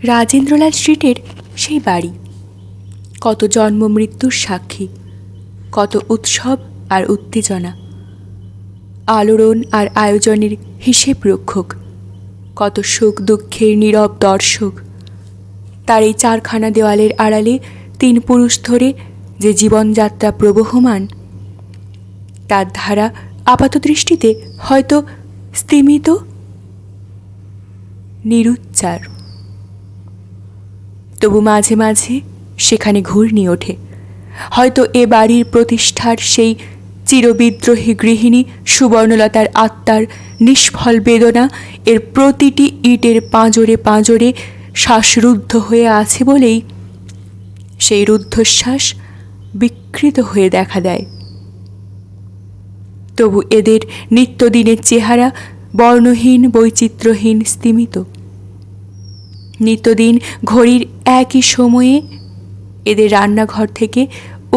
রাজেন্দ্রলাল স্ট্রিটের সেই বাড়ি কত জন্ম মৃত্যুর সাক্ষী, কত উৎসব আর উত্তেজনা, আলোড়ন আর আয়োজনের হিসেব রক্ষক, কত সুখ দুঃখের নীরব দর্শক। তার এই চারখানা দেওয়ালের আড়ালে 3 পুরুষ ধরে যে জীবনযাত্রা প্রবহমান, তার ধারা আপাত দৃষ্টিতে হয়তো স্তিমিত, নিরুচ্চার, তবু মাঝে মাঝে সেখানে ঘূর্ণি ওঠে। হয়তো এ বাড়ির প্রতিষ্ঠার সেই চিরবিদ্রোহী গৃহিণী সুবর্ণলতার আত্মার নিষ্ফল বেদনা এর প্রতিটি ইটের পাঁজরে পাঁজরে শ্বাসরুদ্ধ হয়ে আছে বলেই সেই রুদ্ধশ্বাস বিকৃত হয়ে দেখা দেয়। তবু এদের নিত্যদিনের চেহারা বর্ণহীন, বৈচিত্র্যহীন, স্তিমিত। নিত্যদিন ঘড়ির একই সময়ে এদের রান্নাঘর থেকে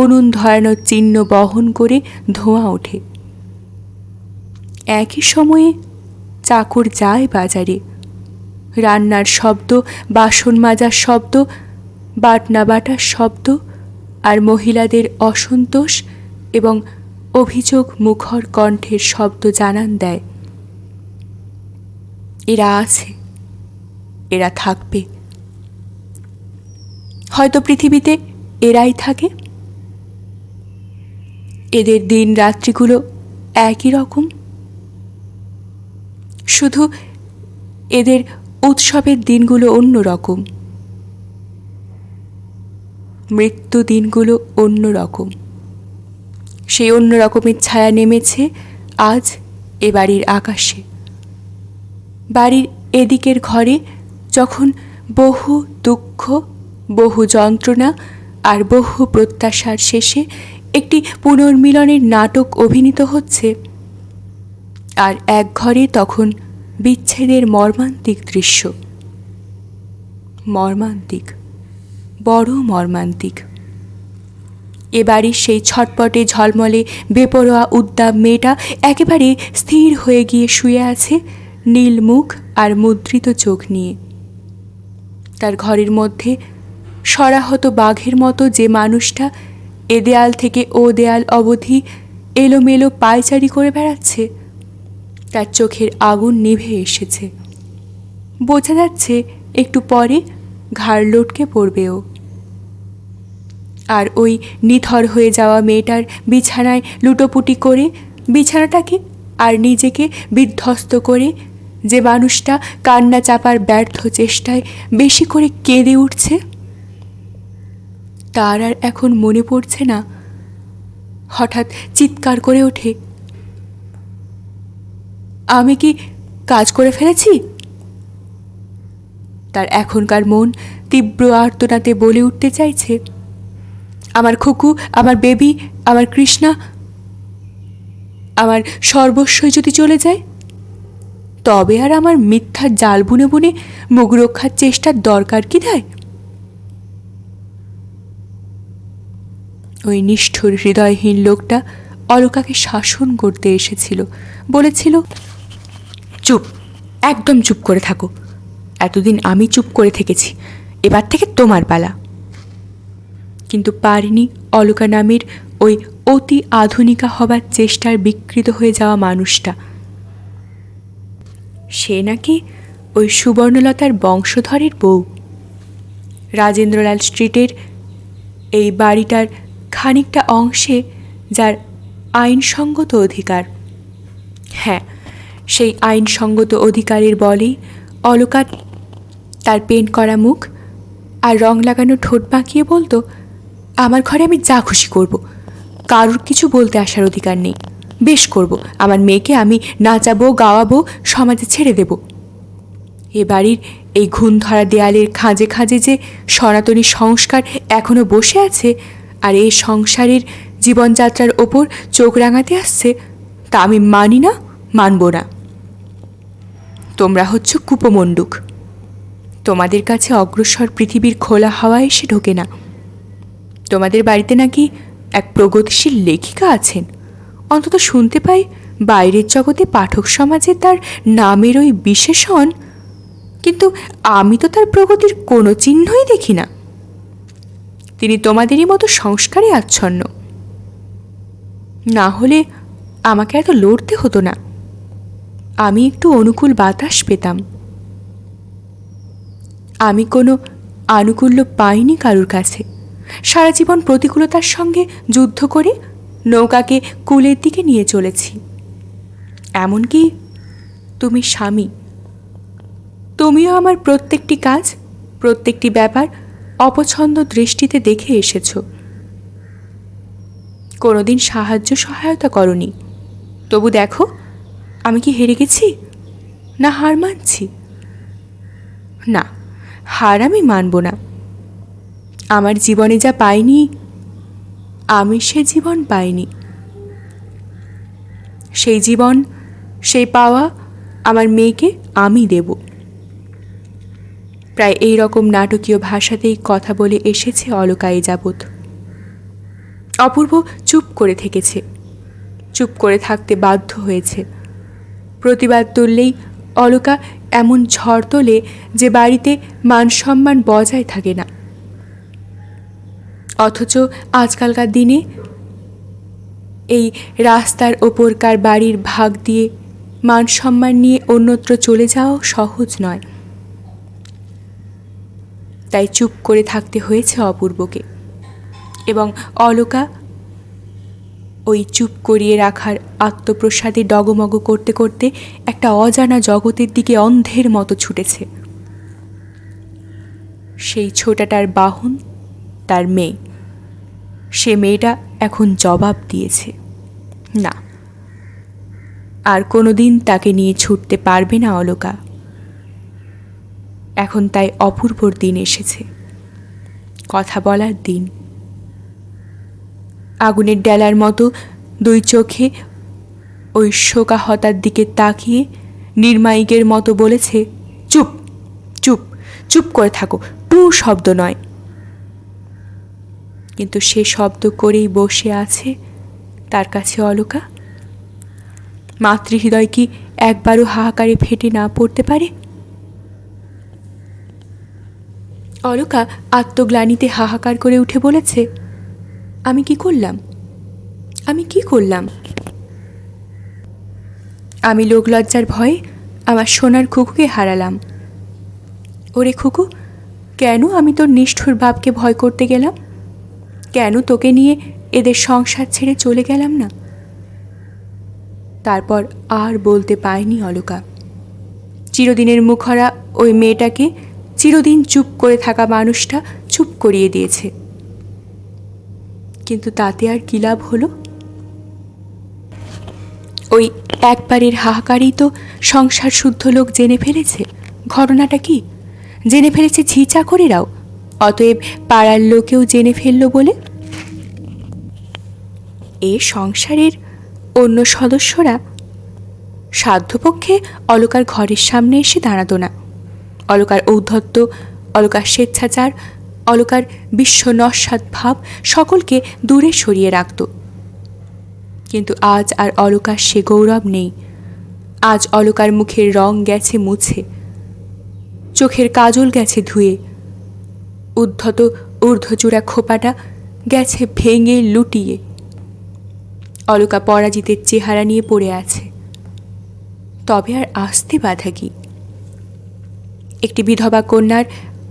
উনুন ধরানোর চিহ্ন বহন করে ধোঁয়া ওঠে। একই সময়ে চাকর যায় বাজারে, রান্নার শব্দ, বাসন মাজার শব্দ, বাটনা বাটার শব্দ আর মহিলাদের অসন্তোষ এবং অভিযোগ মুখর কণ্ঠের শব্দ জানান দেয় এরা আছে, এরা থাকবে। হয়তো পৃথিবীতে এরাই থাকে। এদের দিন রাত্রিগুলো একই রকম, শুধু এদের উৎসবের দিনগুলো অন্য রকম, মৃত্যু দিনগুলো অন্য রকম। সেই অন্য রকমের ছায়া নেমেছে আজ এ বাড়ির আকাশে। বাড়ির এদিকের ঘরে যখন বহু দুঃখ, বহু যন্ত্রণা আর বহু প্রত্যাশার শেষে একটি পুনর্মিলনের নাটক অভিনীত হচ্ছে, আর এক ঘরে তখন বিচ্ছেদের মর্মান্তিক দৃশ্য। মর্মান্তিক, বড় মর্মান্তিক। এ বাড়ির সেই ছটপটে ঝলমলে বেপরোয়া উদ্দাম মেয়েটা একেবারে স্থির হয়ে গিয়ে শুয়ে আছে নীল মুখ আর মুদ্রিত চোখ নিয়ে। তার ঘরের মধ্যে সরাহত বাঘের মতো যে মানুষটা এ দেয়াল থেকে ও দেয়াল অবধি এলোমেলো পায়চারি করে বেড়াচ্ছে, তার চোখের আগুন নিভে এসেছে। বোঝা যাচ্ছে একটু পরে ঘাড় লটকে পড়বেও। আর ওই নিথর হয়ে যাওয়া মেয়েটার বিছানায় লুটোপুটি করে, বিছানাটাকে আর নিজেকে বিধ্বস্ত করে যে মানুষটা কান্না চাপার ব্যর্থ চেষ্টায় বেশি করে কেঁদে উঠছে, তার আর এখন মনে পড়ছে না। হঠাৎ চিৎকার করে ওঠে, আমি কি কাজ করে ফেলেছি? তার এখনকার মন তীব্র আর্তনাতে বলে উঠতে চাইছে, আমার খুকু, আমার বেবি, আমার কৃষ্ণা, আমার সর্বস্বই যদি চলে যায়, তবে আর আমার মিথ্যার জাল বুনে বুনে মুখ রক্ষার চেষ্টার দরকার কি দেয়? ওই নিষ্ঠুর হৃদয়হীন লোকটা অলকাকে শাসন করতে এসেছিল, বলেছিল, চুপ, একদম চুপ করে থাকো। এতদিন আমি চুপ করে থেকেছি, এবার থেকে তোমার পালা। কিন্তু পারিনি অলকা নামের ওই অতি আধুনিকা হবার চেষ্টার বিকৃত হয়ে যাওয়া মানুষটা। সে নাকি ওই সুবর্ণলতার বংশধরের বউ। রাজেন্দ্রলাল স্ট্রিটের এই বাড়িটার খানিকটা অংশে যার আইনসঙ্গত অধিকার। হ্যাঁ, সেই আইনসঙ্গত অধিকারের বলেই অলকা তার পেন্ট করা মুখ আর রং লাগানো ঠোঁট বাঁকিয়ে বলতো, আমার ঘরে আমি যা খুশি করব, কারুর কিছু বলতে আসার অধিকার নেই। বেশ করব, আমার মেয়েকে আমি নাচাবো, গাওয়াবো, সমাজে ছেড়ে দেব। এ বাড়ির এই ঘুণ ধরা দেয়ালের খাঁজে খাঁজে যে সনাতনী সংস্কার এখনো বসে আছে আর এই সংসারের জীবনযাত্রার ওপর চোখ রাঙাতে আসছে, তা আমি মানি না, মানব না। তোমরা হচ্ছ কুপমণ্ডুক। তোমাদের কাছে অগ্রসর পৃথিবীর খোলা হাওয়া এসে ঢোকে না। তোমাদের বাড়িতে নাকি এক প্রগতিশীল লেখিকা আছেন, অন্তত শুনতে পাই বাইরের জগতে পাঠক সমাজে তার নামের ওই বিশেষণ, কিন্তু আমি তো তার প্রগতির কোনো চিহ্নই দেখি না। তিনি তোমাদেরই মতো সংস্কারে আচ্ছন্ন। না হলে আমাকে এত লড়তে হতো না। আমি একটু অনুকূল বাতাস পেতাম। আমি কোনো আনুকূল্য পাইনি কারুর কাছে। সারা জীবন প্রতিকূলতার সঙ্গে যুদ্ধ করে নৌকাকে কূলের দিকে নিয়ে চলেছি। এমনকি তুমি স্বামী, তুমিও আমার প্রত্যেকটি কাজ, প্রত্যেকটি ব্যাপার অপছন্দ দৃষ্টিতে দেখে এসেছ। কোনোদিন সাহায্য সহায়তা করনি। তবু দেখো, আমি কি হেরে গেছি, না হার মানছি? না, হার আমি মানব না। আমার জীবনে যা পাইনি, আমি সে জীবন পাইনি। সেই জীবন, সেই পাওয়া আমার মেয়েকে আমি দেব। প্রায় এই রকম নাটকীয় ভাষাতেই কথা বলে এসেছে অলকা এ যাবৎ। অপূর্ব চুপ করে থেকেছে, চুপ করে থাকতে বাধ্য হয়েছে। প্রতিবাদ তুললেই অলকা এমন ঝড় তোলে যে বাড়িতে মান সম্মান বজায় থাকে না। অথচ আজকালকার দিনে এই রাস্তার ওপরকার বাড়ির ভাগ দিয়ে মান সম্মান নিয়ে অন্যত্র চলে যাওয়াও সহজ নয়। তাই চুপ করে থাকতে হয়েছে অপূর্বকে, এবং অলকা ওই চুপ করিয়ে রাখার আত্মপ্রসাদে ডগমগ করতে করতে একটা অজানা জগতের দিকে অন্ধের মতো ছুটেছে। সেই ছোটাটার বাহন তার মেয়ে। সে মেয়েটা এখন জবাব দিয়েছে, না, আর কোনো দিন তাকে নিয়ে ছুটতে পারবে না অলকা। এখন তাই অপূর্বর দিন এসেছে, কথা বলার দিন। আগুনের ডেলার মতো দুই চোখে ওই শোকাহতার দিকে তাকিয়ে নির্মাইকের মতো বলেছে, চুপ চুপ চুপ করে থাকো, টু শব্দ নয়। কিন্তু সে শব্দ করেই বসে আছে তার কাছে অলকা। মাতৃহৃদয় কি একবারও হাহাকারে ফেটে না পড়তে পারে? অলকা আত্মগ্লানিতে হাহাকার করে উঠে বলেছে, আমি কি করলাম, আমি কি করলাম? আমি লোকলজ্জার ভয়ে আমার সোনার খুকুকে হারালাম। ওরে খুকু, কেন আমি তোর নিষ্ঠুর বাপকে ভয় করতে গেলাম? কেন তোকে নিয়ে এদের সংসার ছেড়ে চলে গেলাম না? তারপর আর বলতে পায়নি অলকা। চিরদিনের মুখরা ওই মেয়েটাকে, চিরদিন চুপ করে থাকা মানুষটা চুপ করিয়ে দিয়েছে। কিন্তু তাতে আর কি লাভ হলো? ওই একবারের হাহাকারেই তো সংসার শুদ্ধ লোক জেনে ফেলেছে ঘটনাটা কি, জেনে ফেলেছে ঝি চাকরেরাও। অতএব পাড়ার লোকেও জেনে ফেলল বলে এ সংসারের অন্য সদস্যরা সাধ্যপক্ষে অলকার ঘরের সামনে এসে দাঁড়াত না। অলকার ঔদ্ধত্য, অলকার স্বেচ্ছাচার, অলকার বিশ্ব নস্বাদ ভাব সকলকে দূরে সরিয়ে রাখত। কিন্তু আজ আর অলকার সে গৌরব নেই। আজ অলকার মুখের রং গেছে মুছে, চোখের কাজল গেছে ধুয়ে, উদ্ধত ঊর্ধ্বচূড়া খোপাটা গেছে ভেঙে লুটিয়ে। অলকা পরাজিতের চেহারা নিয়ে পড়ে আছে। তবে আর আসতে বাধা কি? একটি বিধবা কন্যার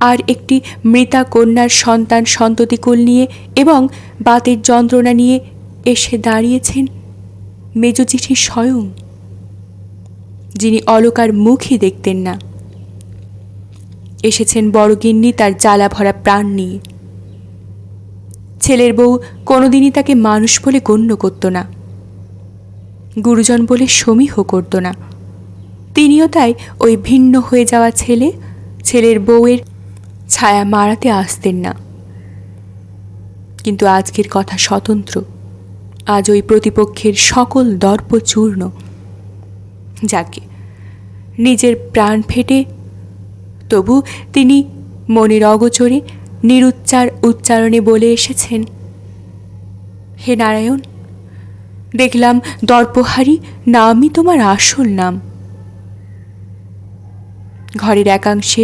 আর একটি মৃতা কন্যার সন্তান সন্ততিকুল নিয়ে এবং বাতের যন্ত্রণা নিয়ে এসে দাঁড়িয়েছেন মেজ চিঠি স্বয়ং, যিনি অলকার মুখই দেখতেন না। এসেছেন বড়গিন্নি তার জ্বালা ভরা প্রাণ নিয়ে। ছেলের বউ কোনোদিনই তাকে মানুষ বলে গণ্য করত না, গুরুজন বলে সমীহ করত না। তিনিও তাই ওই ভিন্ন হয়ে যাওয়া ছেলের বউয়ের ছায়া মারাতে আসতেন না। কিন্তু আজকের কথা স্বতন্ত্র। আজ ওই প্রতিপক্ষের সকল দর্প চূর্ণ। যাকে নিজের প্রাণ ফেটে, তবু তিনি মনের অগোচরে নিরুচ্চার উচ্চারণে বলে এসেছেন, হে নারায়ণ, দেখলাম দর্পহারি নামই তোমার আসল নাম। ঘরের একাংশে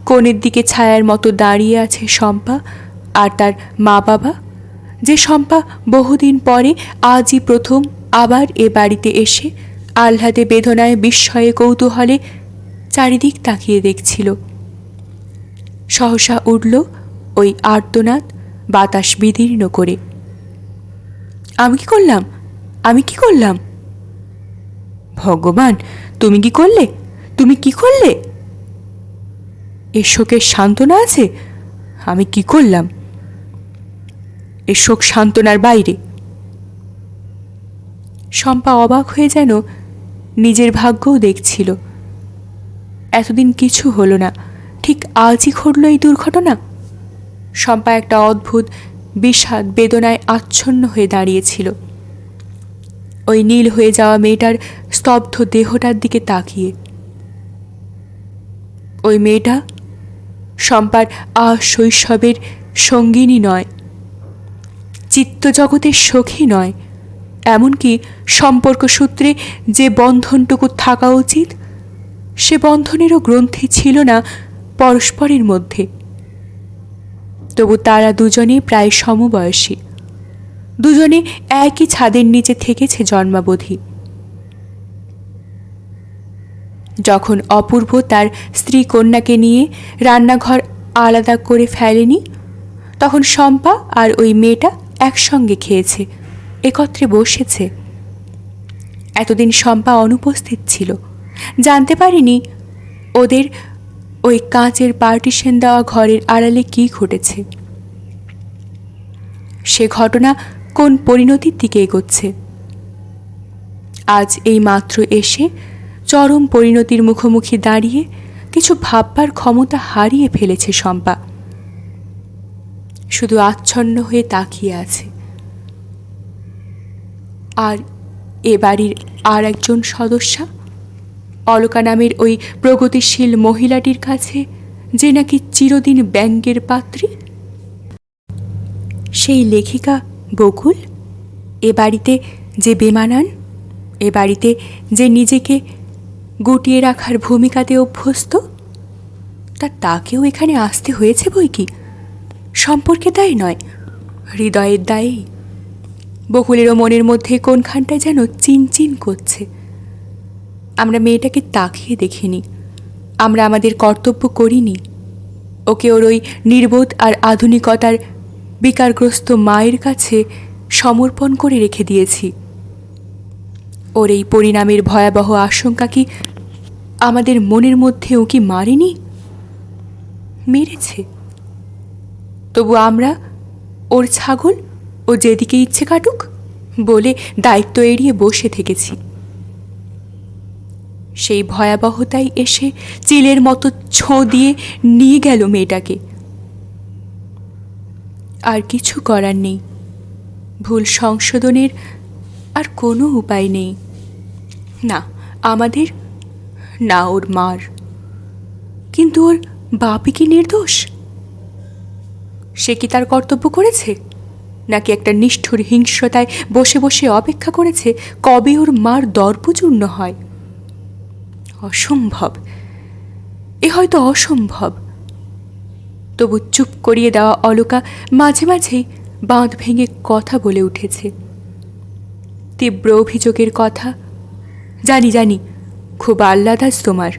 কোণের দিকে ছায়ার মতো দাঁড়িয়ে আছে শম্পা আর তার মা বাবা, যে শম্পা বহুদিন পরে আজই প্রথম আবার এ বাড়িতে এসে আহ্লাদে বেদনায় বিস্ময়ে কৌতূহলে চারিদিক তাকিয়ে দেখছিল। সহসা উঠল ওই আর্তনাদ বাতাস বিদীর্ণ করে। আমি কি করলাম? আমি কি করলাম? ভগবান, তুমি কি করলে? তুমি কি করলে? এ শোকের সান্ত্বনা আছে? আমি কি করলাম? এ শোক সান্ত্বনার বাইরে। শম্পা অবাক হয়ে যেন নিজের ভাগ্যও দেখছিল। এতদিন কিছু হলো না, ঠিক আজই ঘটল এই দুর্ঘটনা। শম্পা একটা অদ্ভুত বিষাদ বেদনায় আচ্ছন্ন হয়ে দাঁড়িয়েছিল, ওই নীল হয়ে যাওয়া মেয়েটার স্তব্ধ দেহটার দিকে তাকিয়ে। ওই মেয়েটা শম্পার শৈশবের সঙ্গিনী নয়, চিত্তজগতের সখী নয়, এমনকি সম্পর্ক সূত্রে যে বন্ধনটুকু থাকা উচিত সে বন্ধনেরও গ্রন্থি ছিল না পরস্পরের মধ্যে। তবু তারা দুজনে প্রায় সমবয়সী, দুজনে একই ছাদের নিচে থেকেছে জন্মাবধি। যখন অপূর্ব তার স্ত্রী কন্যাকে নিয়ে রান্নাঘর আলাদা করে ফেলেনি, তখন শম্পা আর ওই মেয়েটা একসঙ্গে খেয়েছে, একত্রে বসেছে। এতদিন শম্পা অনুপস্থিত ছিল, জানতে পারিনি ওদের ওই কাঁচের পার্টিশন দেওয়া ঘরের আড়ালে কী ঘটেছে, সে ঘটনা কোন পরিণতির দিকে এগোচ্ছে। আজ এই মাত্র এসে চরম পরিণতির মুখোমুখি দাঁড়িয়ে কিছু ভাববার ক্ষমতা হারিয়ে ফেলেছে শম্পা। শুধু আচ্ছন্ন হয়ে তাকিয়ে আছে। আর এ বাড়ির আর একজন সদস্যা, অলকা নামের ওই প্রগতিশীল মহিলাটির কাছে যে নাকি চিরদিন ব্যঙ্গের পাত্রী, সেই লেখিকা বকুল, এ বাড়িতে যে বেমানান, এ বাড়িতে যে নিজেকে গুটিয়ে রাখার ভূমিকাতে অভ্যস্ত, তাকেও এখানে আসতে হয়েছে বই কি। সম্পর্কে দায় নয়, হৃদয়ের দায়েই। বকুলেরও মনের মধ্যে কোনখানটায় যেন চিনচিন করছে। আমরা মেয়েটাকে তাকিয়ে দেখিনি, আমরা আমাদের কর্তব্য করিনি, ওকে ওর ওই নির্বোধ আর আধুনিকতার বিকারগ্রস্ত মায়ের কাছে সমর্পণ করে রেখে দিয়েছি। ওর এই পরিণামের ভয়াবহ আশঙ্কা কি আমাদের মনের মধ্যে ও কি মারেনি? মেরেছে। তবু আমরা ওর ছাগল, ও যেদিকে ইচ্ছে কাটুক বলে দায়িত্ব এড়িয়ে বসে থেকেছি। সেই ভয়াবহতাই এসে চিলের মতো ছোঁ দিয়ে নিয়ে গেল মেয়েটাকে। আর কিছু করার নেই, ভুল সংশোধনের আর কোনো উপায় নেই। না আমাদের, না ওর মার। কিন্তু ওর বাপই কি নির্দোষ? সে কি তার কর্তব্য করেছে, নাকি একটা নিষ্ঠুর হিংস্রতায় বসে বসে অপেক্ষা করেছে কবে ওর মার দর্পচূর্ণ হয়? অসম্ভব, এ হয়তো অসম্ভব। তবু চুপ করিয়ে দেওয়া অলকা মাঝে মাঝেই বাঁধ ভেঙে কথা বলে উঠেছে, তীব্র অভিযোগের কথা। জানি জানি, খুব আহ্লাদ আজ তোমার,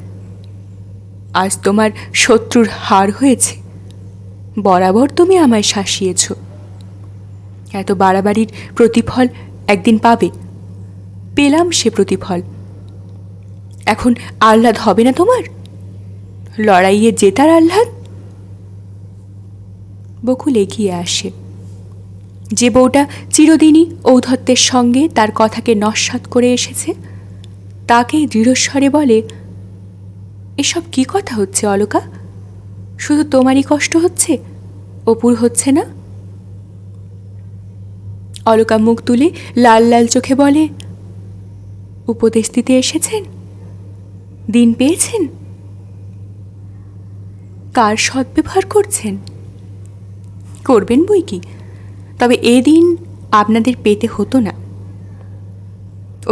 আজ তোমার শত্রুর হার হয়েছে। বরাবর তুমি আমায় শাসিয়েছ, এত বাড়াবাড়ির প্রতিফল একদিন পাবে। পেলাম সে প্রতিফল। এখন আহ্লাদ হবে না তোমার? লড়াইয়ে জেতার আহ্লাদ? বকুল এগিয়ে আসে। যে বউটা চিরদিনই ঔদ্ধত্যের সঙ্গে তার কথাকে নস্যাৎ করে এসেছে, তাকে দৃঢ়স্বরে বলে, এসব কি কথা হচ্ছে অলকা? শুধু তোমারই কষ্ট হচ্ছে, অপুর হচ্ছে না? অলকা মুখ তুলে লাল লাল চোখে বলে, উপদেশ দিতে এসেছেন? দিন পেয়েছেন? কার সদ্ব্যবহার করছেন? করবেন বই কি, তবে এদিন আপনাদের পেতে হতো না।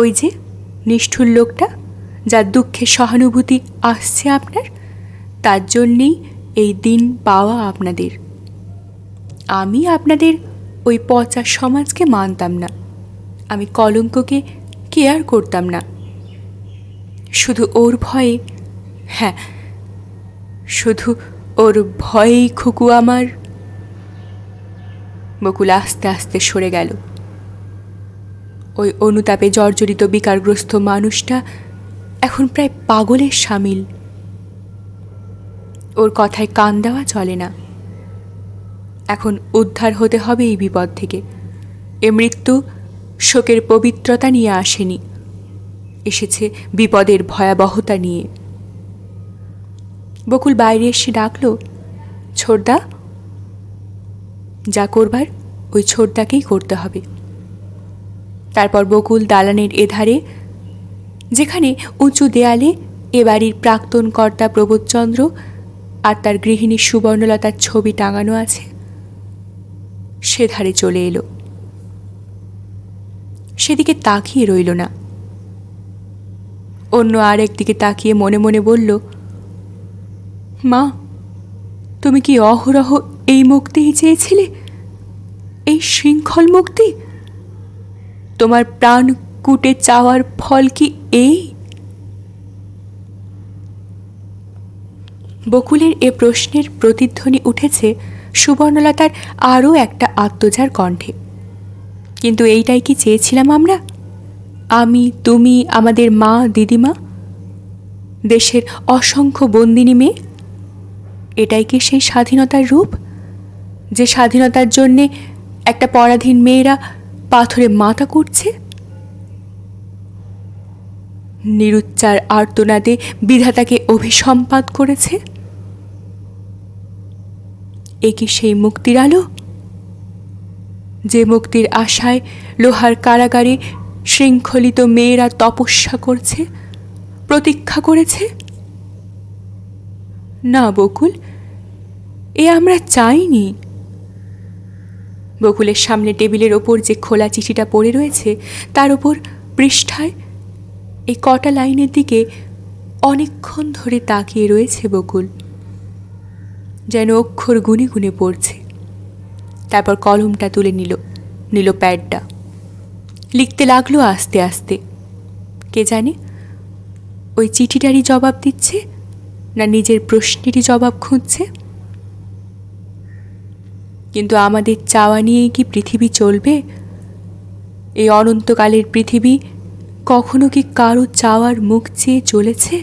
ওই যে নিষ্ঠুর লোকটা, যার দুঃখে সহানুভূতি আসছে আপনার, তার জন্যেই এই দিন পাওয়া আপনাদের। আমি আপনাদের ওই পচা সমাজকে মানতাম না, আমি কলঙ্ককে কেয়ার করতাম না। শুধু ওর ভয়ে, হ্যাঁ, শুধু ওর ভয়েই খুকু আমার। বকুল আস্তে আস্তে সরে গেল। ওই অনুতাপে জর্জরিত বিকারগ্রস্ত মানুষটা এখন প্রায় পাগলের সামিল। ওর কথায় কান দেওয়া চলে না। এখন উদ্ধার হতে হবে এই বিপদ থেকে। এ মৃত্যু শোকের পবিত্রতা নিয়ে আসেনি, এসেছে বিপদের ভয়াবহতা নিয়ে। বকুল বাইরে এসে ডাকল, ছোটদা। যা করবার ওই ছোটদাকেই করতে হবে। তারপর বকুল দালানের এধারে, যেখানে উঁচু দেয়ালে এ বাড়ির প্রাক্তন কর্তা প্রবোধচন্দ্র আর তার গৃহিণী সুবর্ণলতার ছবি টাঙানো আছে, সে ধারে চলে এলো। সেদিকে তাকিয়ে রইল না, অন্য আর একদিকে তাকিয়ে মনে মনে বলল, মা, তুমি কি অহরহ এই মুক্তিই চেয়েছিলে? এই শৃঙ্খল মুক্তি? তোমার প্রাণ কুটে চাওয়ার ফল কি এই? বকুলের এ প্রশ্নের প্রতিধ্বনি উঠেছে সুবর্ণলতার আরও একটা আত্মজার কণ্ঠে। কিন্তু এইটাই কি চেয়েছিলাম আমরা? আমি, তুমি, আমাদের মা, দিদিমা, দেশের অসংখ্য বন্দিনী মেয়ে? এটাই কি সেই স্বাধীনতার রূপ, যে স্বাধীনতার জন্যে একটা পরাধীন মেয়েরা পাথরে মাথা কুটছে? নিরুচ্চার আর্তনাদে বিধাতাকে অভিসম্পাত করেছে? এ কি সেই মুক্তির আলো, যে মুক্তির আশায় লোহার কারাগারে শৃঙ্খলিত মেয়েরা তপস্যা করছে, প্রতীক্ষা করেছে? না বকুল, এ আমরা চাইনি। বকুলের সামনে টেবিলের ওপর যে খোলা চিঠিটা পড়ে রয়েছে, তার ওপর পৃষ্ঠায় এই কটা লাইনের দিকে অনেকক্ষণ ধরে তাকিয়ে রয়েছে বকুল, যেন অক্ষর গুনে গুনে পড়ছে। তারপর কলমটা তুলে নিল প্যাডটা, লিখতে লাগলো আস্তে আস্তে। কে জানে ওই চিঠিটারই জবাব দিচ্ছে না নিজের প্রশ্নেরই জবাব খুঁজছে। কিন্তু আমাদের চাওয়া নিয়েই কি পৃথিবী চলবে? এই অনন্তকালের পৃথিবী কখনো কি কারো চাওয়ার মুখ চেয়ে চলেছে?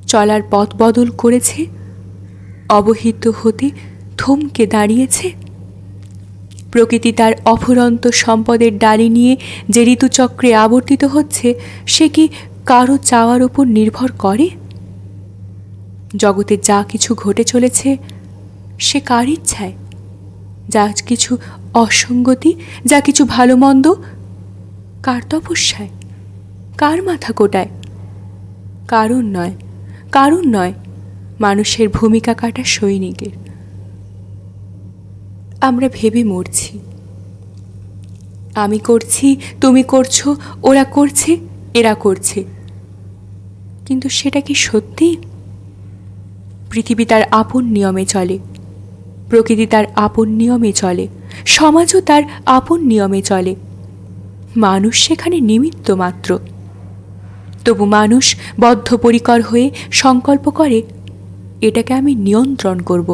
চলার পথ বদল করেছে, অবহিত হতে থমকে দাঁড়িয়েছে? প্রকৃতি তার অফুরন্ত সম্পদের ডালি নিয়ে যে ঋতুচক্রে আবর্তিত হচ্ছে, সে কি কারো চাওয়ার ওপর নির্ভর করে? জগতে যা কিছু ঘটে চলেছে, সে কার ইচ্ছায়? যা কিছু অসঙ্গতি, যা কিছু ভালো মন্দ, কার তপস্যায়, কার মাথা কোটায়? কারণ নয়, কারণ নয়, মানুষের ভূমিকা কাটা সৈনিকের। আমরা ভেবে মরছি, আমি করছি, তুমি করছো, ওরা করছে, এরা করছে। কিন্তু সেটা কি সত্যি? পৃথিবী তার আপন নিয়মে চলে, প্রকৃতি তার আপন নিয়মে চলে, সমাজও তার আপন নিয়মে চলে। মানুষ সেখানে নিমিত্ত মাত্র। তবু মানুষ বদ্ধপরিকর হয়ে সংকল্প করে, এটাকে আমি নিয়ন্ত্রণ করব।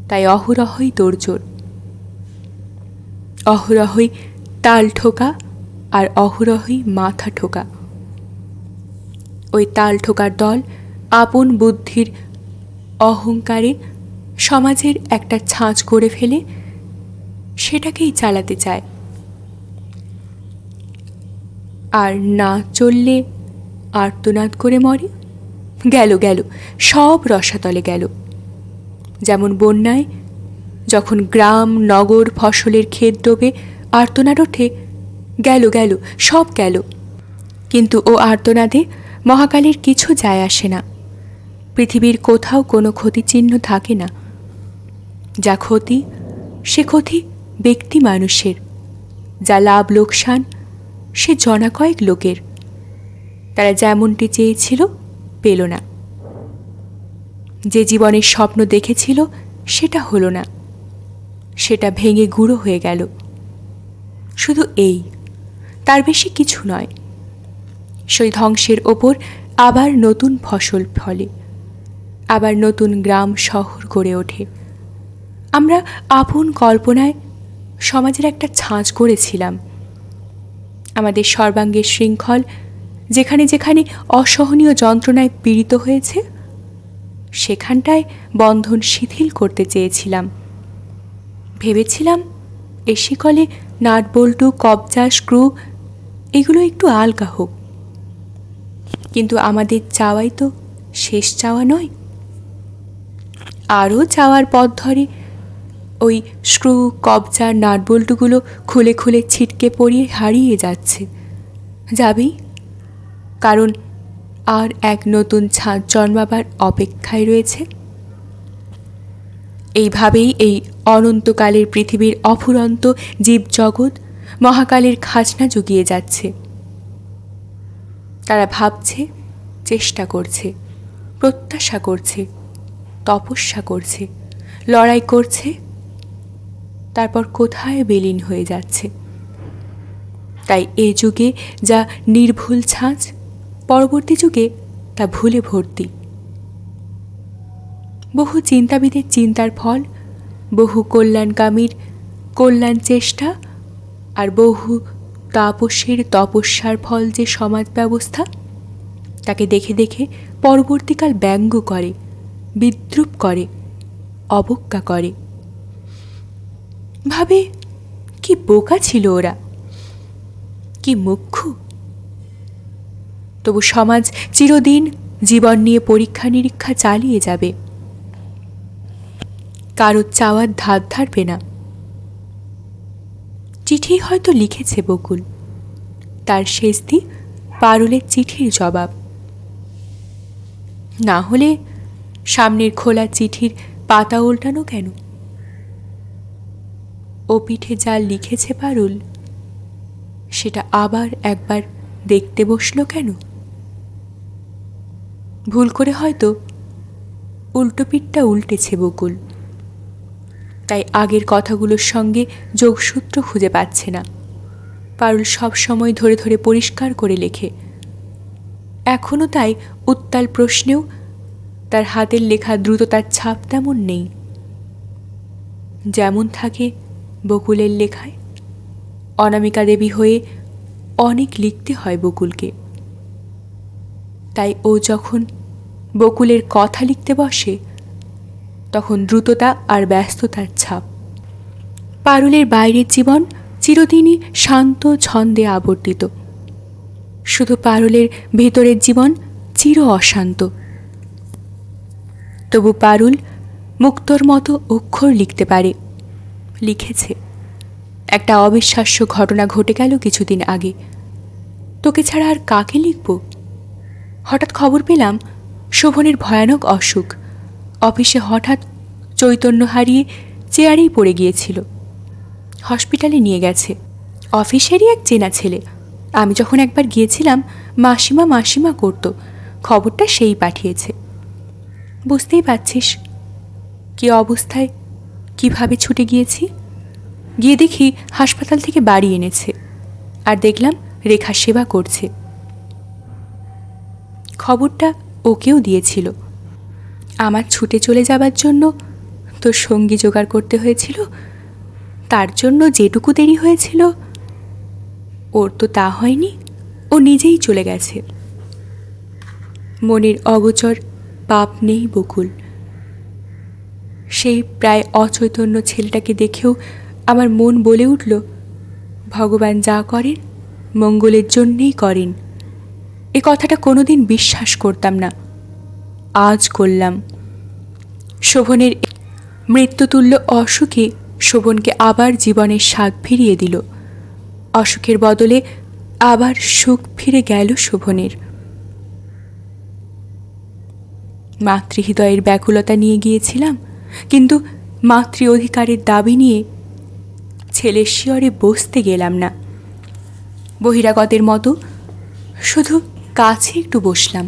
তাই অহরহই তোড়জোড়, অহরহই তাল ঠোকা, আর অহরহই মাথা ঠোকা। ওই তাল ঠোকার দল আপন বুদ্ধির অহংকারে সমাজের একটা ছাঁচ করে ফেলে সেটাকেই চালাতে চায়। আর না চললে আর্তনাদ করে মরে। গেল গেল, সব রসাতলে গেল। যেমন বন্যায় যখন গ্রাম নগর ফসলের ক্ষেত ডোবে আর্তনাদ ওঠে, গেল গেল, সব গেল। কিন্তু ও আর্তনাদে মহাকালের কিছু যায় আসে না। পৃথিবীর কোথাও কোনো ক্ষতিচিহ্ন থাকে না। যা ক্ষতি, সে ক্ষতি ব্যক্তি মানুষের। যা লাভ লোকসান, সে জনা কয়েক লোকের। তারা যেমনটি চেয়েছিল পেল না। যে জীবনের স্বপ্ন দেখেছিল সেটা হলো না, সেটা ভেঙে গুঁড়ো হয়ে গেল। শুধু এই, তার বেশি কিছু নয়। সেই ধ্বংসের ওপর আবার নতুন ফসল ফলে, আবার নতুন গ্রাম শহর গড়ে ওঠে। আমরা আপন কল্পনায় সমাজের একটা ছাঁচ করেছিলাম। আমাদের সর্বাঙ্গের শৃঙ্খল যেখানে যেখানে অসহনীয় যন্ত্রণায় পীড়িত হয়েছে, সেখানটায় বন্ধন শিথিল করতে চেয়েছিলাম। ভেবেছিলাম এ শিকলে নাটবল্টু, কবজা, স্ক্রু এগুলো একটু আলগা হোক। কিন্তু আমাদের চাওয়াই তো শেষ চাওয়া নয়। আরও চাওয়ার পথ ধরে ওই স্ক্রু, কবজা, নাটবল্টুগুলো খুলে খুলে ছিটকে পড়িয়ে হারিয়ে যাচ্ছে, যাবেই। কারণ আর এক নতুন ছাঁচ জন্মাবার অপেক্ষায় রয়েছে। এইভাবেই এই অনন্তকালের পৃথিবীর অফুরন্ত জীবজগৎ মহাকালের খাজনা জুগিয়ে যাচ্ছে। তারা ভাবছে, চেষ্টা করছে, প্রত্যাশা করছে, তপস্যা করছে, লড়াই করছে, তারপর কোথায় বিলীন হয়ে যাচ্ছে। তাই এ যুগে যা নির্ভুল ছাঁচ, পরবর্তী যুগে তা ভুলে ভর্তি। বহু চিন্তাবিদের চিন্তার ফল, বহু কল্যাণকামীর কল্যাণ চেষ্টা, আর বহু তাপসের তপস্যার ফল যে সমাজ ব্যবস্থা, তাকে দেখে দেখে পরবর্তীকাল ব্যঙ্গ করে, বিদ্রূপ করে, অবজ্ঞা করে। ভাবে কি বোকা ছিল ওরা, কি মুখ্য। তবু সমাজ চিরদিন জীবন নিয়ে পরীক্ষা নিরীক্ষা চালিয়ে যাবে, কারো চাওয়ার ধার ধারবে না। চিঠি হয়তো লিখেছে বকুল, তার শেষদি পারুলের চিঠির জবাব। না হলে সামনের খোলা চিঠির পাতা উল্টানো কেন? ও পিঠে যা লিখেছে পারুল, সেটা আবার একবার দেখতে বসলো কেন? ভুল করে হয়তো উল্টো পিঠটা উল্টেছে বকুল, তাই আগের কথাগুলোর সঙ্গে যোগসূত্র খুঁজে পাচ্ছে না। পারুল সব সময় ধরে ধরে পরিষ্কার করে লেখে। এখনও তাই উত্তাল প্রশ্নেও তার হাতের লেখা দ্রুততার ছাপ তেমন নেই, যেমন থাকে বকুলের লেখায়। অনামিকা দেবী হয়ে অনেক লিখতে হয় বকুলকে, তাই ও যখন বকুলের কথা লিখতে বসে, তখন দ্রুততা আর ব্যস্ততার ছাপ। পারুলের বাইরের জীবন চিরদিনই শান্ত ছন্দে আবর্তিত, শুধু পারুলের ভেতরের জীবন চির অশান্ত। তবু পারুল মুক্তোর মতো অক্ষর লিখতে পারে, লিখেছে। একটা অবিশ্বাস্য ঘটনা ঘটে গেল কিছুদিন আগে। তোকে ছাড়া আর কাকে লিখব? হঠাৎ খবর পেলাম শোভনের ভয়ানক অসুখ। অফিসে হঠাৎ চৈতন্য হারিয়ে চেয়ারেই পড়ে গিয়েছিল। হসপিটালে নিয়ে গেছে। অফিসেরই এক চেনা ছেলে। আমি যখন একবার গিয়েছিলাম, মাসিমা মাসিমা করত। খবরটা সেই পাঠিয়েছে। বুঝতেই পারছিস কী অবস্থায়, কিভাবে ছুটে গিয়েছি। গিয়ে দেখি হাসপাতাল থেকে বাড়ি এনেছে, আর দেখলাম রেখা সেবা করছে। খবরটা ওকেও দিয়েছিল। আমার ছুটে চলে যাবার জন্য তোর সঙ্গী জোগাড় করতে হয়েছিল। তার জন্য যেটুকু দেরি হয়েছিল, ওর তো তা হয়নি। ও নিজেই চলে গেছে। মনের অগোচর পাপ নেই বকুল। সেই প্রায় অচৈতন্য ছেলেটাকে দেখেও আমার মন বলে উঠল, ভগবান যা করেন মঙ্গলের জন্যেই করেন। এ কথাটা কোনোদিন বিশ্বাস করতাম না, আজ করলাম। শোভনের মৃত্যুতুল্য অসুখে শোভনকে আবার জীবনের স্বাদ ফিরিয়ে দিল। অসুখের বদলে আবার সুখ ফিরে গেল শোভনের। মাতৃহৃদয়ের ব্যাকুলতা নিয়ে গিয়েছিলাম, কিন্তু মাতৃ অধিকারের দাবি নিয়ে ছেলের শিয়রে বসতে গেলাম না। বহিরাগতের মতো শুধু কাছে একটু বসলাম।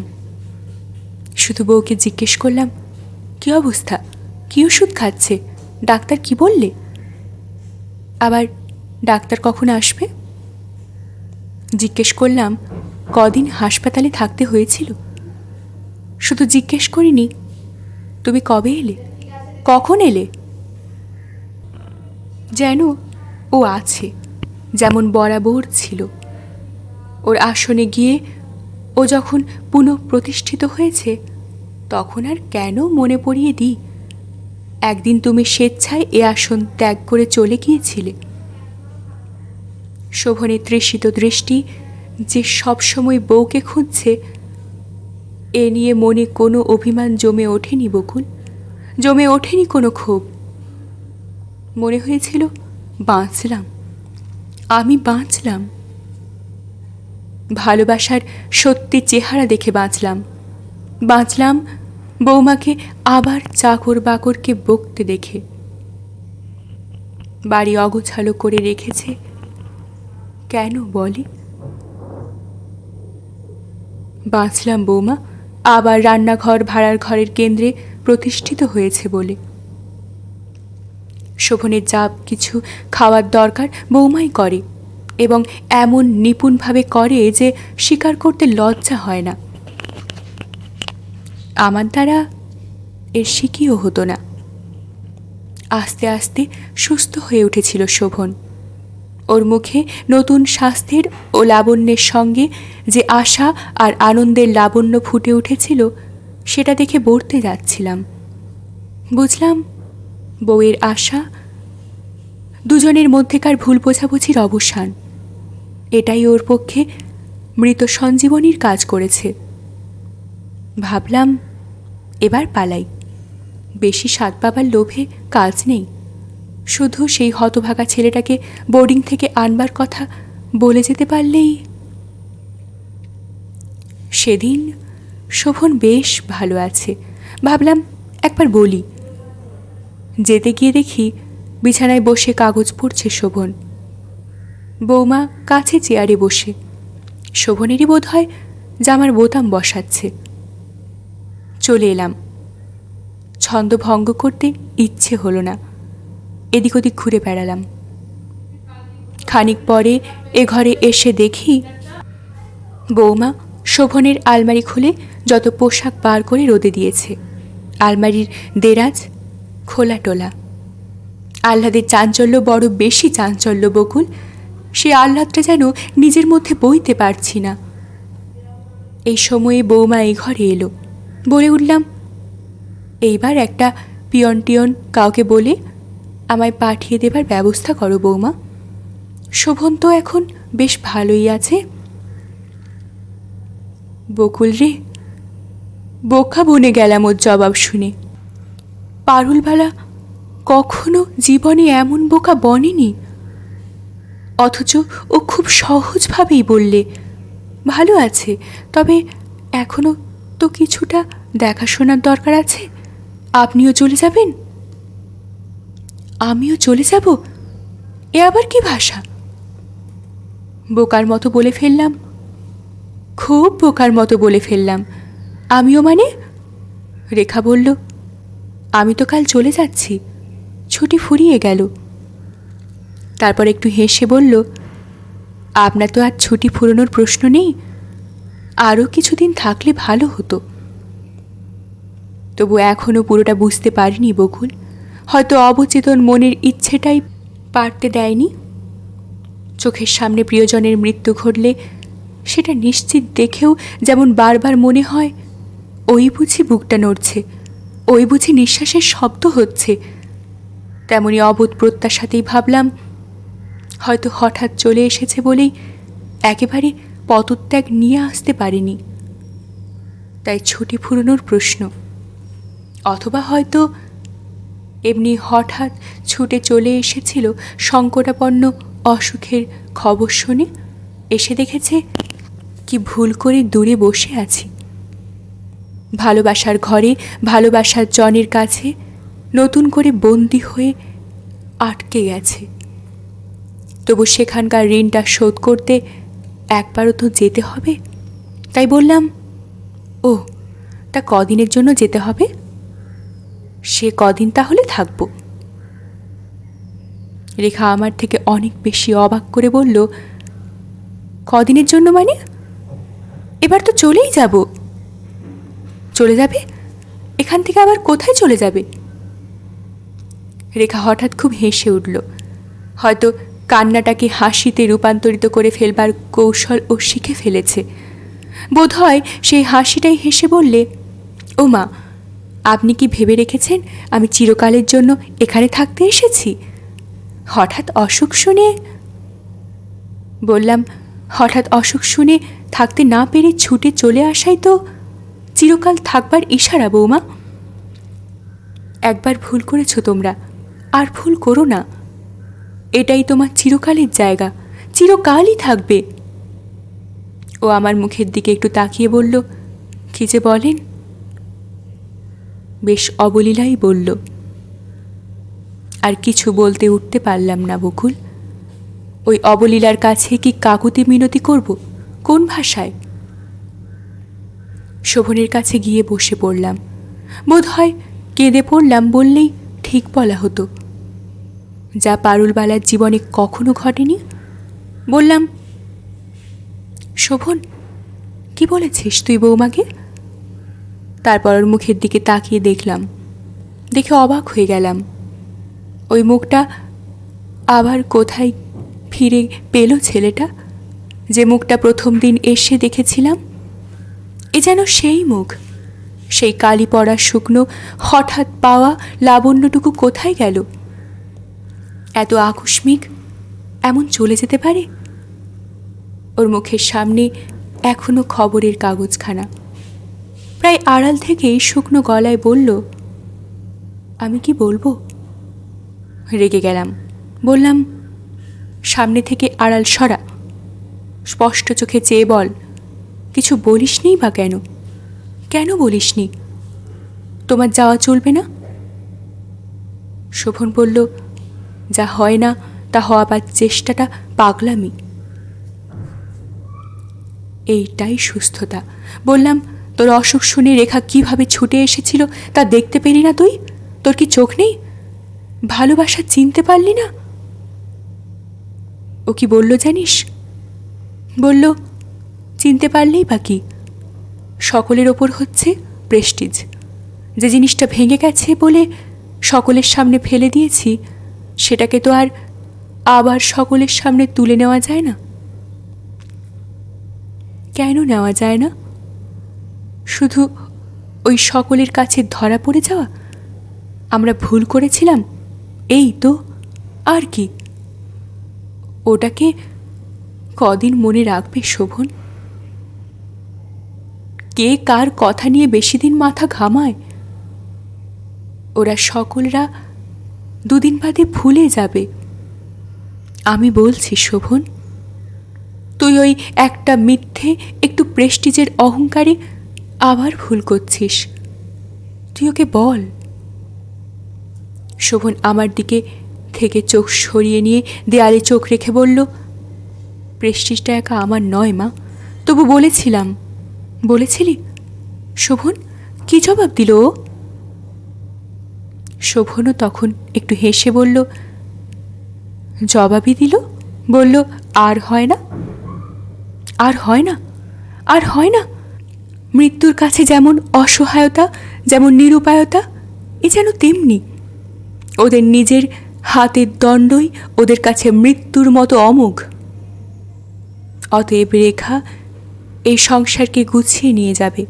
শুধু বউকে জিজ্ঞেস করলাম, কী অবস্থা? কী ওষুধ খাচ্ছে? ডাক্তার কি বললে? আবার ডাক্তার কখন আসবে? জিজ্ঞেস করলাম কদিন হাসপাতালে থাকতে হয়েছিল। শুধু জিজ্ঞেস করিনি তুমি কবে এলে, কখন এলে। যেন ও আছে, যেমন বরাবর ছিল। ওর আসনে গিয়ে ও যখন পুনঃপ্রতিষ্ঠিত হয়েছে, তখন আর কেন মনে পড়িয়ে দিই একদিন তুমি স্বেচ্ছায় এ আসন ত্যাগ করে চলে গিয়েছিলে। শোভনের তৃষিত দৃষ্টি যে সবসময় বউকে খুঁজছে, এ নিয়ে মনে কোনো অভিমান জমে ওঠেনি বকুল, জমে ওঠেনি কোনো ক্ষোভ। মনে হয়েছিল বাঁচলাম, আমি বাঁচলাম, ভালোবাসার সত্যি চেহারা দেখে বাঁচলাম, বাঁচলাম বৌমাকে আবার চাকর বাকরকে বকতে দেখে। বাড়ি অগোছালো করে রেখেছে কেন বলে? বাঁচলাম বৌমা আবার রান্নাঘর ভাড়ার ঘরের কেন্দ্রে প্রতিষ্ঠিত হয়েছে বলে। শোভনের যা কিছু খাওয়ার দরকার বৌমাই করে, এবং এমন নিপুণভাবে করে যে স্বীকার করতে লজ্জা হয় না। আমার দ্বারা এর শিখিও হতো না। আস্তে আস্তে সুস্থ হয়ে উঠেছিল শোভন। ওর মুখে নতুন স্বাস্থ্যের ও লাবণ্যের সঙ্গে যে আশা আর আনন্দের লাবণ্য ফুটে উঠেছিল, সেটা দেখে বর্তে যাচ্ছিলাম। বুঝলাম বউয়ের আশা, দুজনের মধ্যেকার ভুল বোঝাবুঝির অবসান, এটাই ওর পক্ষে মৃত সঞ্জীবনীর কাজ করেছে। ভাবলাম এবার পালাই, বেশি স্বাদ পাবার লোভে কাজ নেই। শুধু সেই হতভাগা ছেলেটাকে বোর্ডিং থেকে আনবার কথা বলে যেতে পারলেই। সেদিন শোভন বেশ ভালো আছে, ভাবলাম একবার বলি। যেতে গিয়ে দেখি বিছানায় বসে কাগজ পড়ছে শোভন, বৌমা কাছে চেয়ারে বসে, শোভনেরই বোধ হয় জামার বোতাম বসাচ্ছে। চলে এলাম, ছন্দভঙ্গ করতে ইচ্ছে হলো না, এদিক ওদিক ঘুরে বেড়ালাম। খানিক পরে এ ঘরে এসে দেখি বৌমা শোভনের আলমারি খুলে যত পোশাক বার করে রোদে দিয়েছে। আলমারির দেরাজ খোলা টোলা। আহ্লাদের চাঞ্চল্য বড় বেশি চাঞ্চল্য বকুল, সে আহ্লাদটা যেন নিজের মধ্যে বইতে পারছি না। এই সময়ে বৌমা এই ঘরে এলো, বলে উঠলাম এইবার একটা পিয়ন টিয়ন কাউকে বলে আমায় পাঠিয়ে দেবার ব্যবস্থা করো বৌমা। শোভন তো এখন বেশ ভালোই আছে। বকুল রে, বোকা বনে গেলাম ওর জবাব শুনে। পারুলবালা কখনো জীবনে এমন বোকা বনেনি, অথচ ও খুব সহজভাবেই বললে ভালো আছে, তবে এখনো তো কিছুটা দেখাশোনার দরকার আছে, আপনিও চলে যাবেন। আমিও চলে যাব? এ আবার কি ভাষা? বোকার মতো বলে ফেললাম, খুব বোকার মতো বলে ফেললাম। আমিও মানে? রেখা বলল, আমি তো কাল চলে যাচ্ছি, ছুটি ফুরিয়ে গেল। তারপর একটু হেসে বলল, আপনার তো আর ছুটি ফুরোনোর প্রশ্ন নেই, আরও কিছুদিন থাকলে ভালো হতো। তবু এখনও পুরোটা বুঝতে পারিনি বকুল, হয়তো অবচেতন মনের ইচ্ছেটাই পারতে দেয়নি। চোখের সামনে প্রিয়জনের মৃত্যু ঘটলে সেটা নিশ্চিত দেখেও যেমন বারবার মনে হয় ওই বুঝি বুকটা নড়ছে, ওই বুঝি নিঃশ্বাসের শব্দ হচ্ছে, তেমনি অবোধ প্রত্যাশাতেই ভাবলাম হয়তো হঠাৎ চলে এসেছে বলেই একেবারে পদত্যাগ নিয়ে আসতে পারেনি, তাই ছুটি ফুরোনোর প্রশ্ন। অথবা হয়তো এমনি হঠাৎ ছুটে চলে এসেছিল সংকটাপন্ন অসুখের খবর শুনে, এসে দেখেছে কি ভুল করে দূরে বসে আছি, ভালোবাসার ঘরে ভালোবাসার জনের কাছে নতুন করে বন্দী হয়ে আটকে গেছে। তবু সেখানকার ঋণটা শোধ করতে একবারও তো যেতে হবে। তাই বললাম, ও তা কদিনের জন্য যেতে হবে? সে কদিন তাহলে থাকবো। রেখা আমার থেকে অনেক বেশি অবাক করে বলল, কদিনের জন্য মানে? এবার তো চলেই যাব। চলে যাবে? এখান থেকে আবার কোথায় চলে যাবে? রেখা হঠাৎ খুব হেসে উঠল। হয়তো কান্নাটাকে হাসিতে রূপান্তরিত করে ফেলবার কৌশল ও শিখে ফেলেছে। বোধহয় সেই হাসিটাই হেসে বললে, ও মা, আপনি কি ভেবে রেখেছেন আমি চিরকালের জন্য এখানে থাকতে এসেছি? হঠাৎ অসুখ শুনে বললাম, হঠাৎ অসুখ শুনে থাকতে না পেরে ছুটে চলে আসাই তো চিরকাল থাকবার ইশারা বৌমা। একবার ভুল করেছ তোমরা, আর ভুল করো না। এটাই তোমার চিরকালের জায়গা, চিরকালই থাকবে। ও আমার মুখের দিকে একটু তাকিয়ে বলল, কি যে বলেন? বেশ অবলীলাই বলল। আর কিছু বলতে উঠতে পারলাম না বকুল। ওই অবলীলার কাছে কি কাকুতি মিনতি করব? কোন ভাষায়? শোভনের কাছে গিয়ে বসে পড়লাম। বোধহয় কেঁদে পড়লাম বললেই ঠিক বলা হতো, যা পারুলবালার জীবনে কখনো ঘটেনি। বললাম, শোভন, কি বলেছিস তুই বৌমাকে? তারপর ওর মুখের দিকে তাকিয়ে দেখলাম, দেখে অবাক হয়ে গেলাম। ওই মুখটা আবার কোথায় ফিরে পেল ছেলেটা, যে মুখটা প্রথম দিন এসে দেখেছিলাম। এ যেন সেই মুখ, সেই কালি পড়া শুকনো হঠাৎ পাওয়া লাবণ্যটুকু কোথায় গেল? এত আকস্মিক এমন চলে যেতে পারে? ওর মুখের সামনে এখনো খবরের কাগজখানা। প্রায় আড়াল থেকেই শুকনো গলায় বলল, আমি কি বলবো? রেগে গেলাম। বললাম, সামনে থেকে আড়াল সরা, স্পষ্ট চোখে চেয়ে বল, কিছু বলিসনি বা কেন? কেন বলিসনি? তোমার যাওয়া চলবে না? শোভন বলল, যা হয় না তা হওয়াবার চেষ্টাটা পাগলামি। এইটাই সুস্থতা। বললাম, তোর অসুখ শুনে রেখা কিভাবে ছুটে এসেছিল তা দেখতে পেলি না তুই? তোর কি চোখ নেই? ভালোবাসা চিনতে পারলি না? ও কি বলল জানিস? বলল, চিনতে পারলেই বা কি? সকলের ওপর হচ্ছে প্রেস্টিজ। যে জিনিসটা ভেঙে গেছে বলে সকলের সামনে ফেলে দিয়েছি, সেটাকে তো আর আবার সকলের সামনে তুলে নেওয়া যায় না। কেন নেওয়া যায় না? শুধু ওই সকলের কাছে ধরা পড়ে যাওয়া? আমরা ভুল করেছিলাম, এই তো, আর কি? ওটাকে কদিন মনে রাখবে শোভন? কে কার কথা নিয়ে বেশি দিন মাথা ঘামায়? ওরা সকলরা দুদিন বাদে ভুলে যাবে। আমি বলছি শোভন, তুই ওই একটা মিথ্যে একটু প্রেস্টিজের অহংকারে আবার ভুল করছিস। তুই ওকে বল। শোভন আমার দিকে থেকে চোখ সরিয়ে নিয়ে দেয়ালে চোখ রেখে বলল, প্রেস্টিজটা একা আমার নয় মা, তবু বলেছিলাম। বলেছিলি? শোভন কি জবাব দিল ও? শোভনও তখন একটু হেসে বলল, জবাবই দিল, বলল, আর হয় না, আর হয় না, আর হয় না। মৃত্যুর কাছে যেমন অসহায়তা, যেমন নিরুপায়তা, এ যেন তেমনি। ওদের নিজের হাতের দণ্ডই ওদের কাছে মৃত্যুর মতো অমোঘ। অতএব রেখা এই সংসারকে গুছিয়ে নিয়ে যাবে।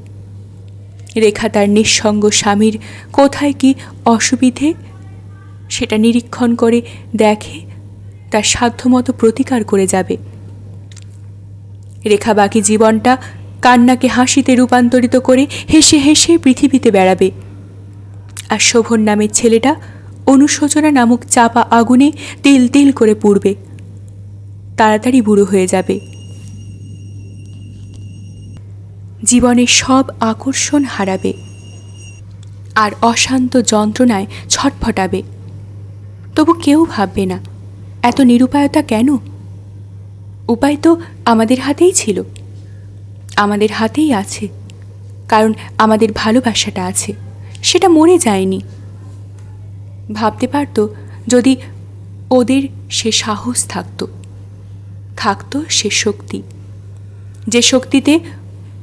রেখা তার নিঃসঙ্গ স্বামীর কোথায় কি অসুবিধে সেটা নিরীক্ষণ করে দেখে, তার সাধ্যমতো প্রতিকার করে যাবে। রেখা বাকি জীবনটা কান্নাকে হাসিতে রূপান্তরিত করে হেসে হেসে পৃথিবীতে বেড়াবে। আর শোভন নামের ছেলেটা অনুশোচনা নামক চাপা আগুনে তেল তেল করে পুড়বে, তাড়াতাড়ি বুড়ো হয়ে যাবে। জীবনের সব আকর্ষণ হারাবে আর অশান্ত যন্ত্রণায় ছটফটাবে। তবু কেউ ভাববে না এত নিরুপায়তা কেন। উপায় তো আমাদের হাতেই ছিল, আমাদের হাতেই আছে, কারণ আমাদের ভালোবাসাটা আছে, সেটা মরে যায়নি। ভাবতে পারত যদি ওদের সে সাহস থাকতো সে শক্তি, যে শক্তিতে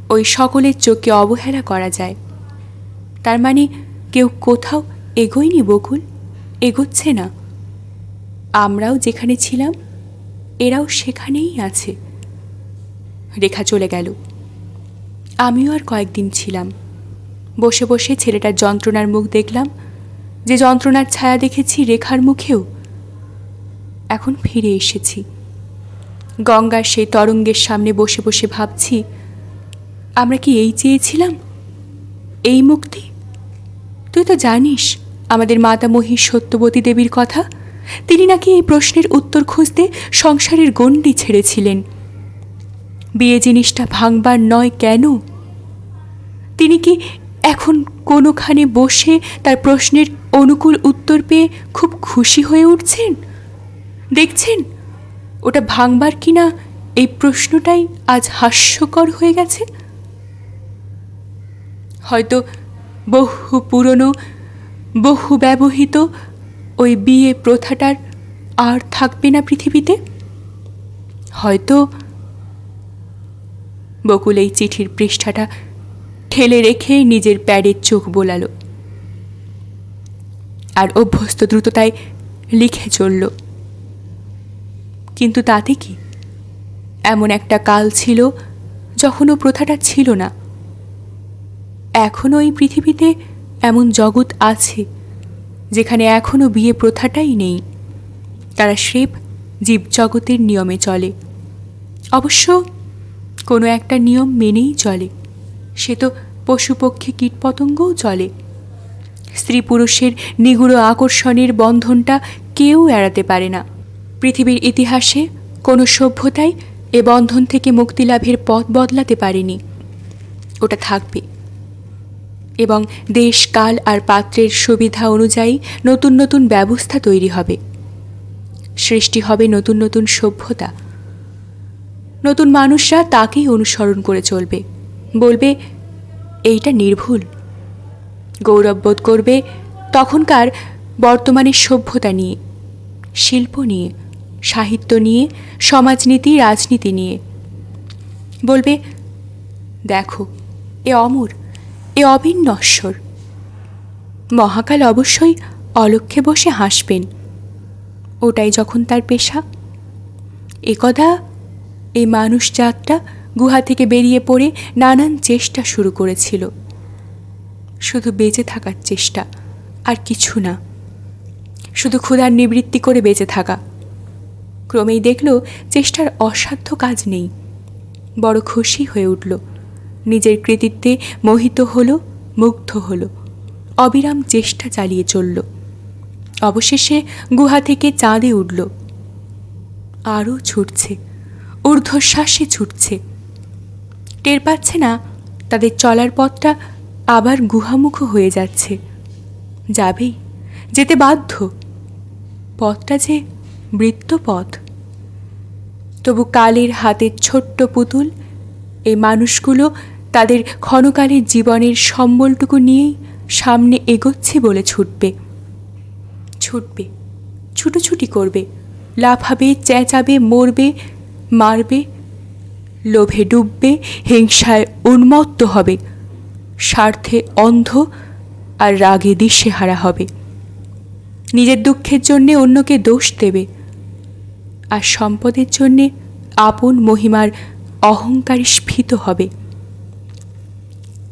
ওই সকলের চোখে অবহেলা করা যায়। তার মানে কেউ কোথাও এগোয়নি বকুল, এগোচ্ছে না। আমরাও যেখানে ছিলাম এরাও সেখানেই আছে। রেখা চলে গেল। আমিও আর কয়েকদিন ছিলাম। বসে বসে ছেলেটার যন্ত্রণার মুখ দেখলাম, যে যন্ত্রণার ছায়া দেখেছি রেখার মুখেও। এখন ফিরে এসেছি। গঙ্গার সেই তরঙ্গের সামনে বসে বসে ভাবছি, আমরা কি এই চেয়েছিলাম, এই মুক্তি? তুই তো জানিস আমাদের মাতামহী সত্যবতী দেবীর কথা। তিনি নাকি এই প্রশ্নের উত্তর খুঁজতে সংসারের গণ্ডি ছেড়েছিলেন। বিয়ে জিনিসটা ভাঙবার নয় কেন? তিনি কি এখন কোনোখানে বসে তার প্রশ্নের অনুকূল উত্তর পেয়ে খুব খুশি হয়ে উঠছেন? দেখছেন ওটা ভাঙবার কিনা এই প্রশ্নটাই আজ হাস্যকর হয়ে গেছে। হয়তো বহু পুরনো, বহু ব্যবহৃত ওই বিয়ে প্রথাটার আর থাকবে না পৃথিবীতে। হয়তো। বকুল এই চিঠির পৃষ্ঠাটা ঠেলে রেখে নিজের প্যাডের চোখ বোলালো আর অভ্যস্ত দ্রুততায় লিখে চলল। কিন্তু তাতে কি? এমন একটা কাল ছিল যখন ও প্রথাটা ছিল না। এখনও এই পৃথিবীতে এমন জগৎ আছে যেখানে এখনও বিয়ে প্রথাটাই নেই। তারা স্রেফ জীবজগতের নিয়মে চলে। অবশ্য কোনো একটা নিয়ম মেনেই চলে। সে তো পশু পক্ষী কীটপতঙ্গও চলে। স্ত্রী পুরুষের নিগুড় আকর্ষণের বন্ধনটা কেউ এড়াতে পারে না। পৃথিবীর ইতিহাসে কোনো সভ্যতাই এ বন্ধন থেকে মুক্তি লাভের পথ বদলাতে পারেনি। ওটা থাকবে, এবং দেশ, কাল আর পাত্রের সুবিধা অনুযায়ী নতুন নতুন ব্যবস্থা তৈরি হবে। সৃষ্টি হবে নতুন নতুন সভ্যতা। নতুন মানুষরা তাকেই অনুসরণ করে চলবে, বলবে এইটা নির্ভুল। গৌরববোধ করবে তখনকার বর্তমানের সভ্যতা নিয়ে, শিল্প নিয়ে, সাহিত্য নিয়ে, সমাজনীতি, রাজনীতি নিয়ে। বলবে দেখো, এ অমর, এ অবিনশ্বর। মহাকাল অবশ্যই অলক্ষ্যে বসে হাসবেন। ওটাই যখন তার পেশা। একদা এই মানুষ জাতটা গুহা থেকে বেরিয়ে পড়ে নানান চেষ্টা শুরু করেছিল। শুধু বেঁচে থাকার চেষ্টা, আর কিছু না। শুধু ক্ষুধার নিবৃত্তি করে বেঁচে থাকা। ক্রমেই দেখল চেষ্টার অসাধ্য কাজ নেই। বড় খুশি হয়ে উঠল। নিজের কৃতিত্বে মোহিত হল, মুগ্ধ হল। অবিরাম চেষ্টা চালিয়ে চলল। অবশেষে গুহা থেকে চাঁদে উঠল। আরও ছুটছে, ঊর্ধ্বশ্বাসে ছুটছে। টের পাচ্ছে না তাদের চলার পথটা আবার গুহামুখ হয়ে যাচ্ছে। যাবেই, যেতে বাধ্য। পথটা যে বৃত্তপথ। তবু কালের হাতের ছোট্ট পুতুল এই মানুষগুলো তাদের ক্ষণকালের জীবনের সম্বলটুকু নিয়েই সামনে এগোচ্ছে বলে ছুটবে। ছুটোছুটি করবে, লাফাবে, চেঁচাবে, মরবে, মারবে, লোভে ডুববে, হিংসায় উন্মত্ত হবে, স্বার্থে অন্ধ আর রাগে দিশেহারা হবে। নিজের দুঃখের জন্যে অন্যকে দোষ দেবে, আর সম্পদের জন্যে আপন মহিমার অহংকারে স্ফীত হবে।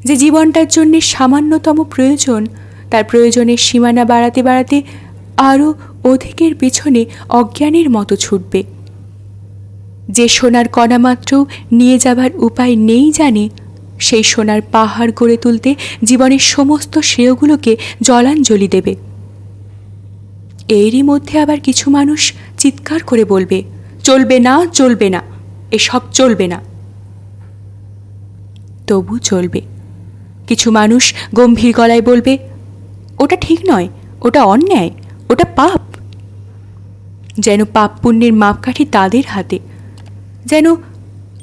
যে জীবনটার জন্যে সামান্যতম প্রয়োজন, তার প্রয়োজনের সীমানা বাড়াতে বাড়াতে আরও অধিকের পেছনে অজ্ঞানের মতো ছুটবে। যে সোনার কণামাত্র নিয়ে যাবার উপায় নেই জানে, সেই সোনার পাহাড় গড়ে তুলতে জীবনের সমস্ত শ্রেয়গুলোকে জলাঞ্জলি দেবে। এরই মধ্যে আবার কিছু মানুষ চিৎকার করে বলবে, চলবে না, চলবে না, এসব চলবে না। তবু চলবে। কিছু মানুষ গম্ভীর গলায় বলবে, ওটা ঠিক নয়, ওটা অন্যায়, ওটা পাপ। যেন পাপ পুণ্যের মাপকাঠি তাদের হাতে। যেন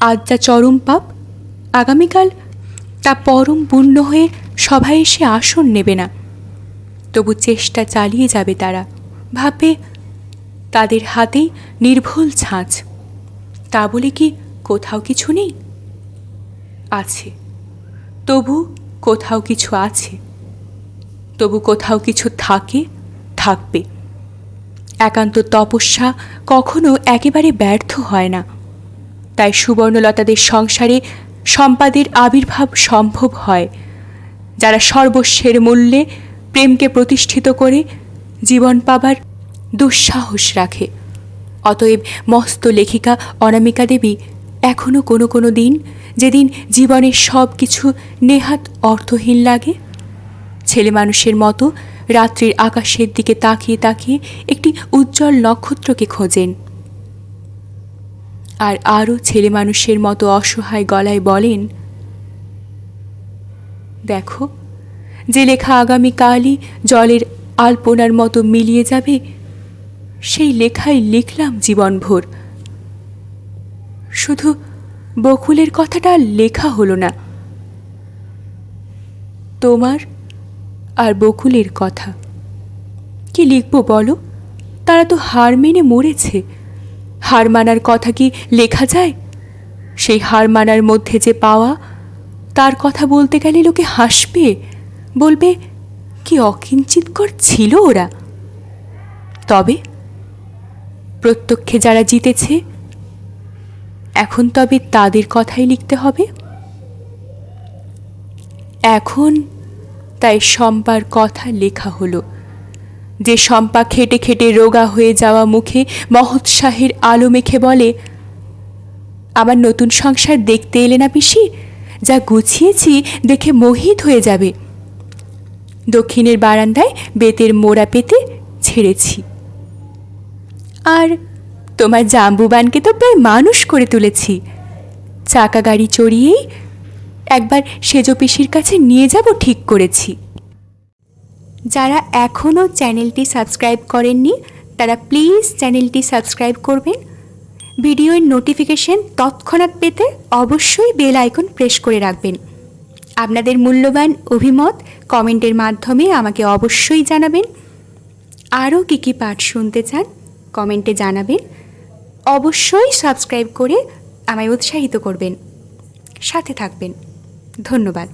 আজ যা চরম পাপ, আগামীকাল তা পরম পুণ্য হয়ে সবাই এসে আসন নেবে না। তবু চেষ্টা চালিয়ে যাবে তারা। ভাববে তাদের হাতেই নির্ভুল ছাঁচ। তা বলে কি কোথাও কিছু নেই? আছে, তবু কোথাও কিছু আছে, তবু কোথাও কিছু থাকে, থাকবে। একান্ত তপস্যা কখনো একেবারে ব্যর্থ হয় না। তাই সুবর্ণলতাদের সংসারে সম্পাদের আবির্ভাব সম্ভব হয়, যারা সর্বস্বের মূল্যে প্রেমকে প্রতিষ্ঠিত করে জীবন পাবার দুঃসাহস রাখে। অতএব মস্ত লেখিকা অনামিকা দেবী এখনও কোনো কোনো দিন, যেদিন জীবনের সব কিছু নেহাত অর্থহীন লাগে, ছেলে মানুষের মতো রাত্রির আকাশের দিকে তাকিয়ে তাকিয়ে একটি উজ্জ্বল নক্ষত্রকে খোঁজেন, আর আরও ছেলে মানুষের মতো অসহায় গলায় বলেন, দেখো, যে লেখা আগামীকালই জলের আলপনার মতো মিলিয়ে যাবে, সেই লেখাই লিখলাম জীবনভর। শুধু বকুলের কথাটা লেখা হলো না, তোমার আর বকুলের কথা কি লিখব বলো? তারা তো হার মেনে মরেছে। হার মানার কথা কি লেখা যায়? সেই হার মানার মধ্যে যে পাওয়া, তার কথা বলতে গেলে লোকে হাসবে, বলবে কি অকিঞ্চিৎকর ছিল ওরা। তবে প্রত্যক্ষে যারা জিতেছে, এখন তবে তাদের কথাই লিখতে হবে। এখন তাই শম্পার কথা লেখা হলো। যে শম্পা খেটে খেটে রোগা হয়ে যাওয়া মুখে মহোৎসাহের আলো মেখে বলে, আমার নতুন সংসার দেখতে এলে না পিসি? যা গুছিয়েছি দেখে মোহিত হয়ে যাবে। দক্ষিণের বারান্দায় বেতের মোড়া পেতে ছেড়েছি, আর তোমার জাম্বুবানকে তো প্রায় মানুষ করে তুলেছি। চাকা গাড়ি চড়িয়েই একবার সেজ পিসির কাছে নিয়ে যাব ঠিক করেছি। যারা এখনও চ্যানেলটি সাবস্ক্রাইব করেননি, তারা প্লিজ চ্যানেলটি সাবস্ক্রাইব করবেন। ভিডিওর নোটিফিকেশন তৎক্ষণাৎ পেতে অবশ্যই বেল আইকন প্রেস করে রাখবেন। আপনাদের মূল্যবান অভিমত কমেন্টের মাধ্যমে আমাকে অবশ্যই জানাবেন। আরও কী কী পাঠ শুনতে চান কমেন্টে জানাবেন। অবশ্যই সাবস্ক্রাইব করে আমায় উৎসাহিত করবেন, সাথে থাকবেন। ধন্যবাদ।